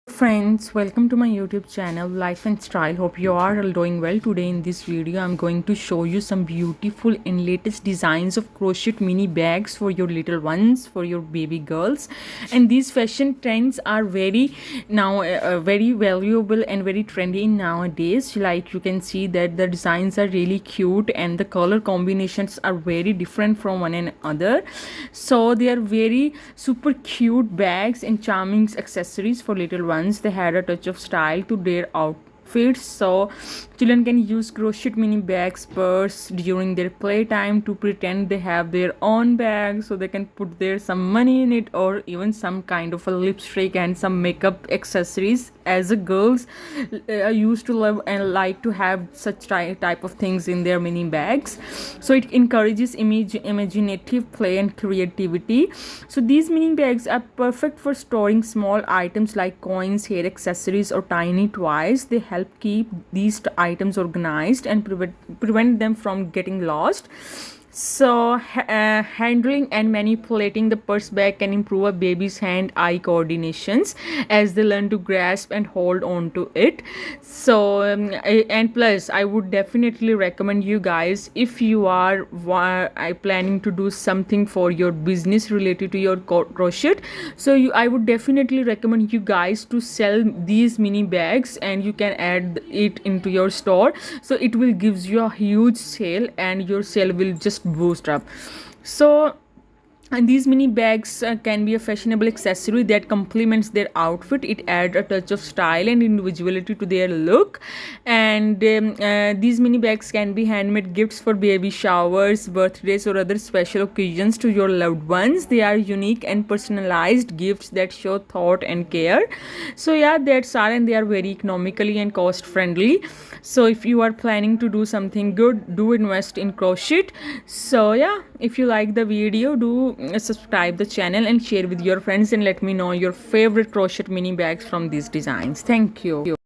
Friends, welcome to my YouTube channel Life and Style. Hope you are all doing well. Today in this video I'm going to show you some beautiful and latest designs of crochet mini bags for your little ones, for your baby girls. And these fashion trends are very now very valuable and very trendy nowadays. Like you can see that the designs are really cute and the color combinations are very different from one another. So they are very super cute bags and charming accessories for little ones. They had a touch of style to their outfits, so children can use crochet mini bags purse during their playtime to pretend they have their own bag, so they can put their some money in it, or even some kind of a lipstick and some makeup accessories. As a girls used to love and like to have such type of things in their mini bags, so it encourages imaginative play and creativity. So these mini bags are perfect for storing small items like coins, hair accessories, or tiny toys. They help keep these items organized and prevent them from getting lost. So handling and manipulating the purse bag can improve a baby's hand-eye coordinations as they learn to grasp and hold on to it. So and plus I would definitely recommend you guys, if you are planning to do something for your business related to your crochet, so I would definitely recommend you guys to sell these mini bags, and you can add it into your store, so it will gives you a huge sale and your sale will just boost up. So and these mini bags can be a fashionable accessory that complements their outfit. It adds a touch of style and individuality to their look. And these mini bags can be handmade gifts for baby showers, birthdays, or other special occasions to your loved ones. They are unique and personalized gifts that show thought and care. So yeah, that's all, and they are very economically and cost friendly. So if you are planning to do something good, do invest in crochet. So yeah, if you like the video, do subscribe the channel and share with your friends, and let me know your favorite crochet mini bags from these designs. Thank you.